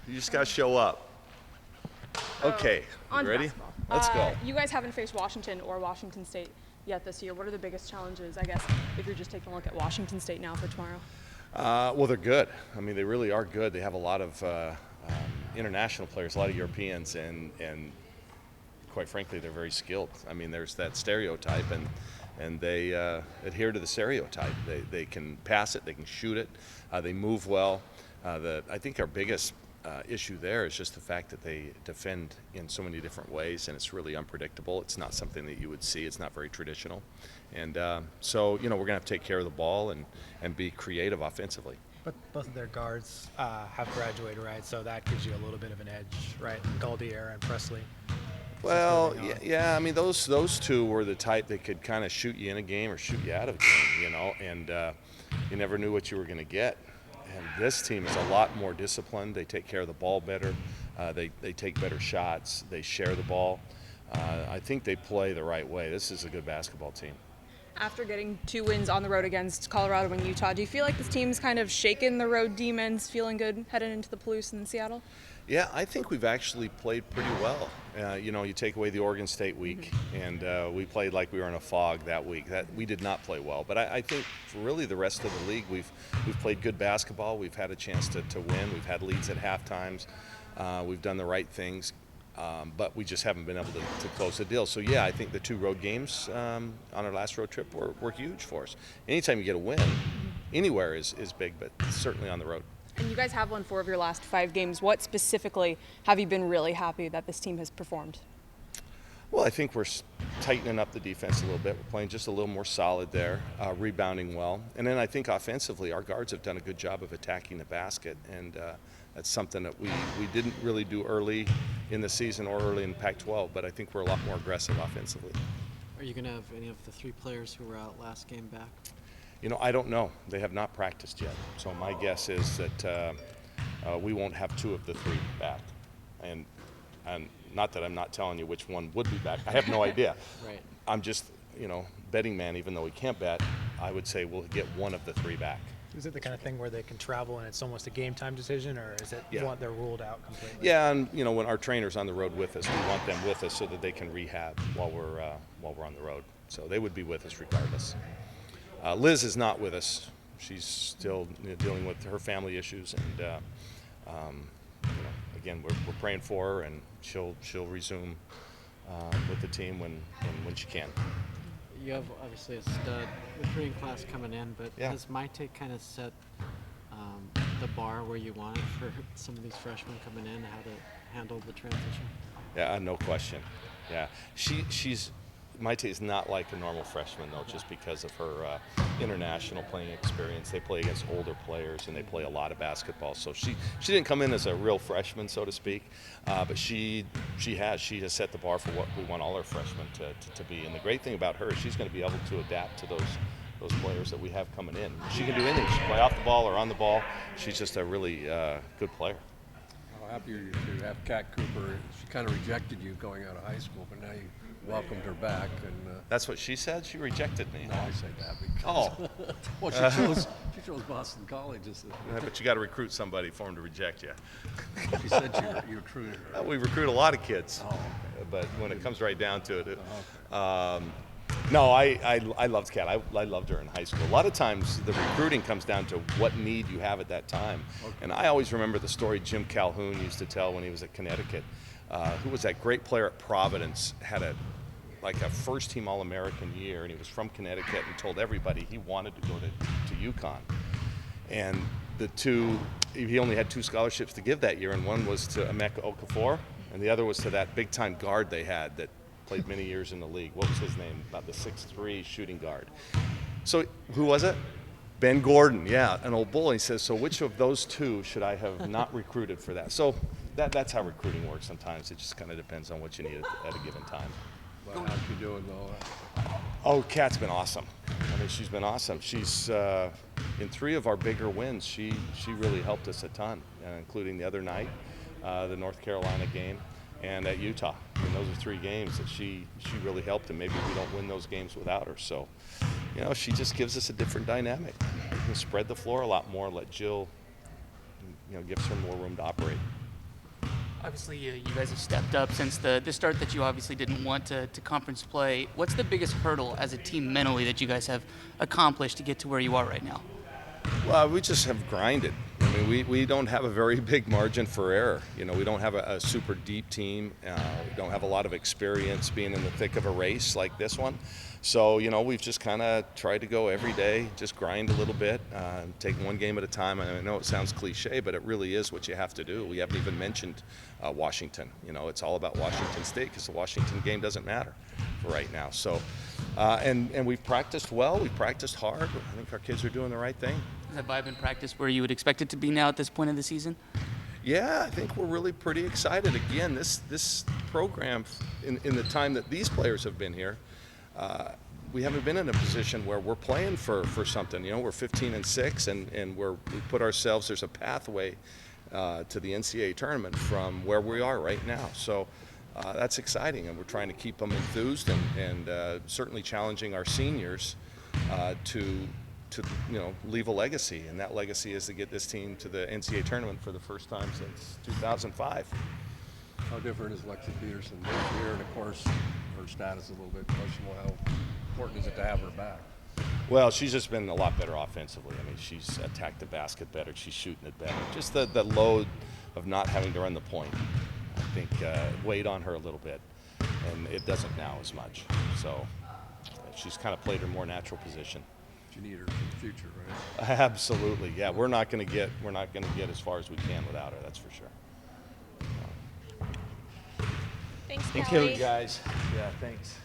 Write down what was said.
You just got to show up. Okay, On you to ready? basketball. Let's go. You guys haven't faced Washington or Washington State yet this year. What are the biggest challenges, I guess, if you're just taking a look at Washington State now for tomorrow? Well, they're good. I mean, they really are good. They have a lot of international players, a lot of Europeans, and quite frankly, they're very skilled. I mean, there's that stereotype, and they adhere to the stereotype. They can pass it, they can shoot it, they move well. I think our biggest issue there is just the fact that they defend in so many different ways, and it's really unpredictable. It's not something that you would see. It's not very traditional. And so, we're going to have to take care of the ball and be creative offensively. But both of their guards have graduated, right? So that gives you a little bit of an edge, right? Gaultier and Presley. Well, yeah. I mean, those two were the type that could kind of shoot you in a game or shoot you out of a game, and you never knew what you were going to get. And this team is a lot more disciplined. They take care of the ball better. They take better shots. They share the ball. I think they play the right way. This is a good basketball team. After getting 2 wins on the road against Colorado and Utah, do you feel like this team's kind of shaken the road demons, feeling good heading into the Palouse and Seattle? Yeah, I think we've actually played pretty well. You take away the Oregon State week, and we played like we were in a fog that week. That we did not play well. But I think for really the rest of the league, we've played good basketball. We've had a chance to win. We've had leads at half times. We've done the right things, but we just haven't been able to close the deal. So, yeah, I think the 2 road games on our last road trip were huge for us. Anytime you get a win anywhere is big, but certainly on the road. And you guys have won 4 of your last 5 games. What specifically have you been really happy that this team has performed? Well, I think we're tightening up the defense a little bit. We're playing just a little more solid there, rebounding well. And then I think offensively, our guards have done a good job of attacking the basket. And that's something that we didn't really do early in the season or early in Pac-12, but I think we're a lot more aggressive offensively. Are you going to have any of the 3 players who were out last game back? I don't know. They have not practiced yet. So my guess is that we won't have 2 of the 3 back. And not that I'm not telling you which one would be back. I have no idea. Right. I'm just, betting man, even though we can't bet, I would say we'll get 1 of the 3 back. Is it the kind of thing where they can travel and it's almost a game time decision, or is it they're ruled out completely? Yeah, and when our trainer's on the road with us, we want them with us so that they can rehab while we're on the road. So they would be with us regardless. Liz is not with us. She's still dealing with her family issues, and again, we're praying for her, and she'll resume with the team when she can. You have obviously a stud recruiting class coming in, but Yeah. has Maite kind of set the bar where you want it for some of these freshmen coming in, how to handle the transition? Yeah, no question. Yeah, she's Maite is not like a normal freshman though, just because of her international playing experience. They play against older players and they play a lot of basketball. So she didn't come in as a real freshman, so to speak, but she has set the bar for what we want all our freshmen to be. And the great thing about her is she's going to be able to adapt to those players that we have coming in. She can do anything. She can play off the ball or on the ball. She's just a really good player. How happy are you to have Kat Cooper? She kind of rejected you going out of high school, but now you welcomed her back. And That's what she said? She rejected me. no, I say that because well, she chose Boston College. But you got to recruit somebody for them to reject you. She said you recruited her. We recruit a lot of kids, Oh, okay. but when it comes right down to it, Oh, no, I loved Kat. I loved her in high school. A lot of times the recruiting comes down to what need you have at that time. Okay. And I always remember the story Jim Calhoun used to tell when he was at Connecticut. Who was that great player at Providence, had a first-team All-American year, and he was from Connecticut and told everybody he wanted to go to UConn. And he only had 2 scholarships to give that year, and one was to Emeka Okafor, and the other was to that big-time guard they had that played many years in the league. What was his name? About the 6'3" shooting guard. So who was it? Ben Gordon, yeah, an old bull. He says, so which of those 2 should I have not recruited for that? So that's how recruiting works sometimes. It just kind of depends on what you need at a given time. well, how's she doing though? Oh, Kat's been awesome. I mean, she's been awesome. She's in 3 of our bigger wins. She really helped us a ton, including the other night, the North Carolina game, and at Utah. And those are 3 games that she really helped, and maybe we don't win those games without her. So, she just gives us a different dynamic. We can spread the floor a lot more, let Jill, gives her more room to operate. Obviously, you guys have stepped up since the start that you obviously didn't want to conference play. What's the biggest hurdle as a team mentally that you guys have accomplished to get to where you are right now? Well, we just have grinded. I mean, we don't have a very big margin for error. You know, we don't have a super deep team. We don't have a lot of experience being in the thick of a race like this one. So, you know, we've just kind of tried to go every day, just grind a little bit, take one game at a time. I know it sounds cliche, but it really is what you have to do. We haven't even mentioned Washington. You know, it's all about Washington State because the Washington game doesn't matter for right now. So, and we've practiced well. We've practiced hard. I think our kids are doing the right thing. Is that vibe in practice where you would expect it to be now at this point of the season? Yeah, I think we're really pretty excited. Again, this program, in the time that these players have been here, we haven't been in a position where we're playing for something. You know, we're 15-6, and we put ourselves. There's a pathway to the NCAA tournament from where we are right now. So that's exciting, and we're trying to keep them enthused and certainly challenging our seniors to leave a legacy, and that legacy is to get this team to the NCAA tournament for the first time since 2005. How different is Lexi Peterson this year? And of course, her status is a little bit questionable. How important is it to have her back? Well, she's just been a lot better offensively. I mean, she's attacked the basket better. She's shooting it better. Just the load of not having to run the point, I think, weighed on her a little bit, and it doesn't now as much. So she's kind of played her more natural position. You need her for the future, right? Absolutely, yeah. We're not going to get as far as we can without her. That's for sure. Thanks, Thank Kelly. you, guys. Yeah, thanks.